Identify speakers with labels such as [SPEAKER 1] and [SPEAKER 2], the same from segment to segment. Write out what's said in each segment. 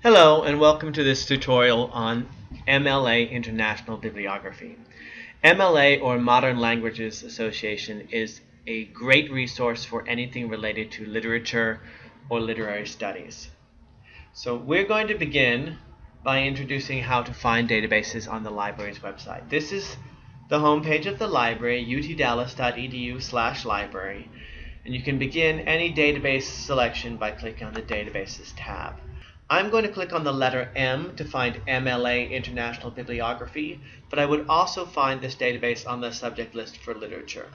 [SPEAKER 1] Hello and welcome to this tutorial on MLA International Bibliography. MLA, or Modern Languages Association, is a great resource for anything related to literature or literary studies. So we're going to begin by introducing how to find databases on the library's website. This is the homepage of the library, utdallas.edu/library, and you can begin any database selection by clicking on the Databases tab. I'm going to click on the letter M to find MLA International Bibliography, but I would also find this database on the subject list for literature.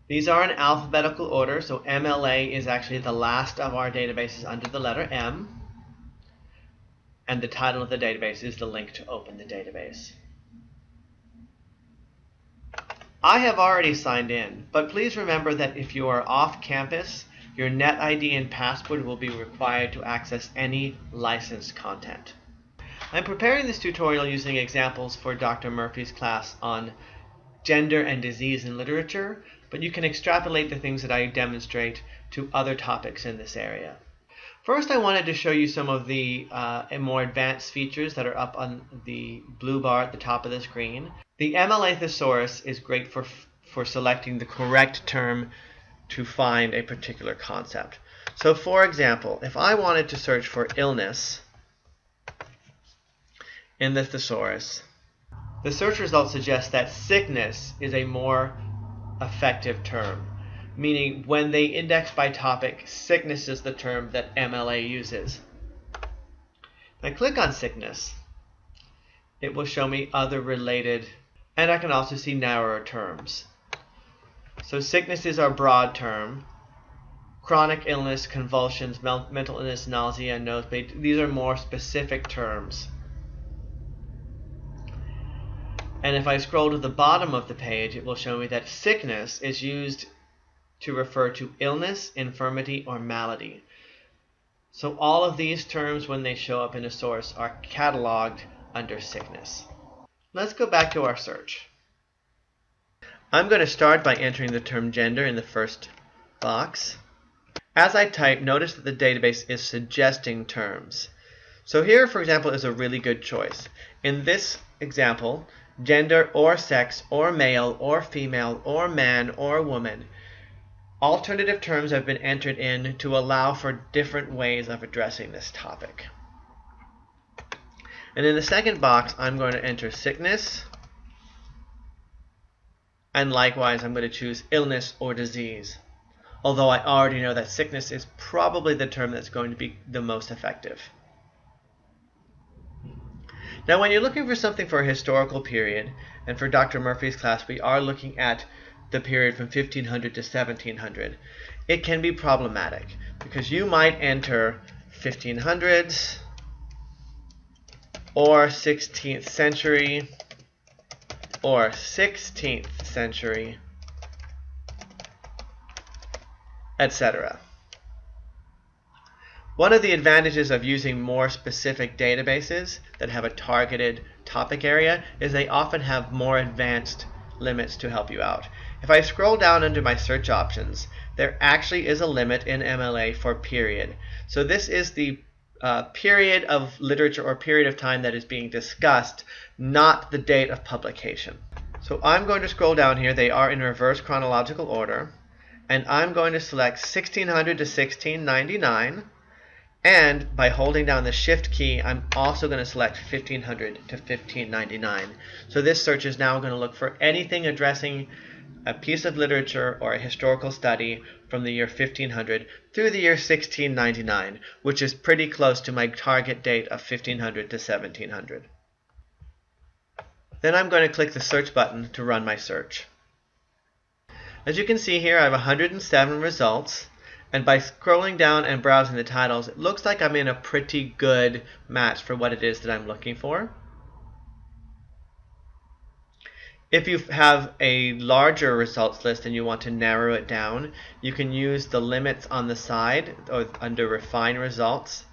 [SPEAKER 1] These are in alphabetical order, so MLA is actually the last of our databases under the letter M, and the title of the database is the link to open the database. I have already signed in, but please remember that if you are off campus, your net ID and password will be required to access any licensed content. I'm preparing this tutorial using examples for Dr. Murphy's class on gender and disease in literature, but you can extrapolate the things that I demonstrate to other topics in this area. First, I wanted to show you some of the more advanced features that are up on the blue bar at the top of the screen. The MLA thesaurus is great for selecting the correct term to find a particular concept. So for example, if I wanted to search for illness in the thesaurus, the search results suggest that sickness is a more effective term, meaning when they index by topic, sickness is the term that MLA uses. If I click on sickness, it will show me other related, and I can also see narrower terms. So sickness is our broad term. Chronic illness, convulsions, mental illness, nausea, nosebleed, these are more specific terms. And if I scroll to the bottom of the page, it will show me that sickness is used to refer to illness, infirmity, or malady. So all of these terms, when they show up in a source, are cataloged under sickness. Let's go back to our search. I'm going to start by entering the term gender in the first box. As I type, notice that the database is suggesting terms. So here, for example, is a really good choice. In this example, gender or sex or male or female or man or woman, alternative terms have been entered in to allow for different ways of addressing this topic. And in the second box, I'm going to enter sickness, and likewise I'm going to choose illness or disease, although I already know that sickness is probably the term that's going to be the most effective. Now when you're looking for something for a historical period, and for Dr. Murphy's class we are looking at the period from 1500 to 1700, it can be problematic because you might enter 1500s or 16th century or 16th century, etc. One of the advantages of using more specific databases that have a targeted topic area is they often have more advanced limits to help you out. If I scroll down under my search options, there actually is a limit in MLA for period. So this is the period of literature or period of time that is being discussed, not the date of publication. So I'm going to scroll down here. They are in reverse chronological order, and I'm going to select 1600 to 1699, and by holding down the shift key I'm also going to select 1500 to 1599. So this search is now going to look for anything addressing a piece of literature or a historical study from the year 1500 through the year 1699, which is pretty close to my target date of 1500 to 1700. Then I'm going to click the search button to run my search. As you can see here, I have 107 results, and by scrolling down and browsing the titles, it looks like I'm in a pretty good match for what it is that I'm looking for. If you have a larger results list and you want to narrow it down, you can use the limits on the side or under Refine Results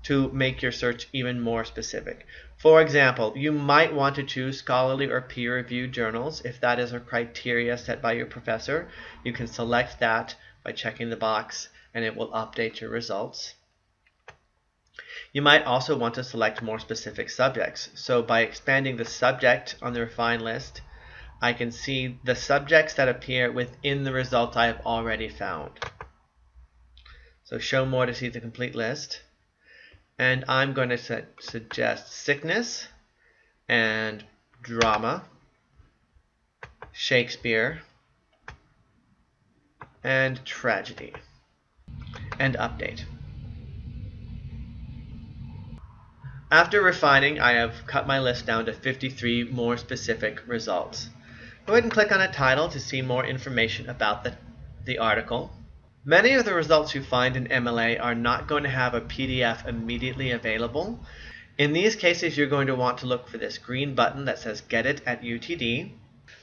[SPEAKER 1] to make your search even more specific. For example, you might want to choose scholarly or peer-reviewed journals if that is a criteria set by your professor. You can select that by checking the box and it will update your results. You might also want to select more specific subjects. So by expanding the subject on the refined list, I can see the subjects that appear within the results I have already found. So show more to see the complete list. And I'm going to suggest sickness and drama, Shakespeare, and tragedy, and update. After refining, I have cut my list down to 53 more specific results. Go ahead and click on a title to see more information about the article. Many of the results you find in MLA are not going to have a PDF immediately available. In these cases, you're going to want to look for this green button that says Get It at UTD.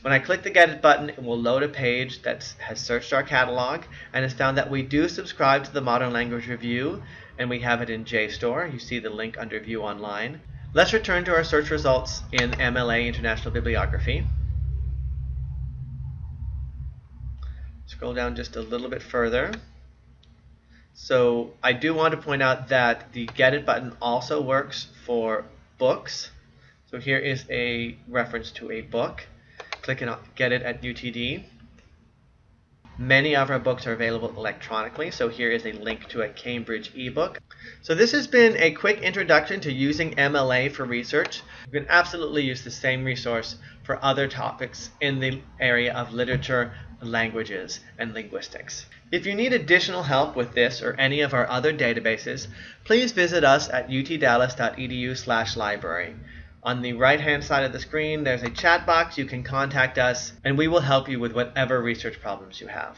[SPEAKER 1] When I click the Get It button, it will load a page that has searched our catalog and has found that we do subscribe to the Modern Language Review, and we have it in JSTOR. You see the link under View Online. Let's return to our search results in MLA International Bibliography. Scroll down just a little bit further. So I do want to point out that the Get It button also works for books. So here is a reference to a book. Click on Get It at UTD. Many of our books are available electronically, so here is a link to a Cambridge ebook. So this has been a quick introduction to using MLA for research. You can absolutely use the same resource for other topics in the area of literature, languages, and linguistics. If you need additional help with this or any of our other databases, please visit us at utdallas.edu/library. On the right-hand side of the screen, there's a chat box. You can contact us, and we will help you with whatever research problems you have.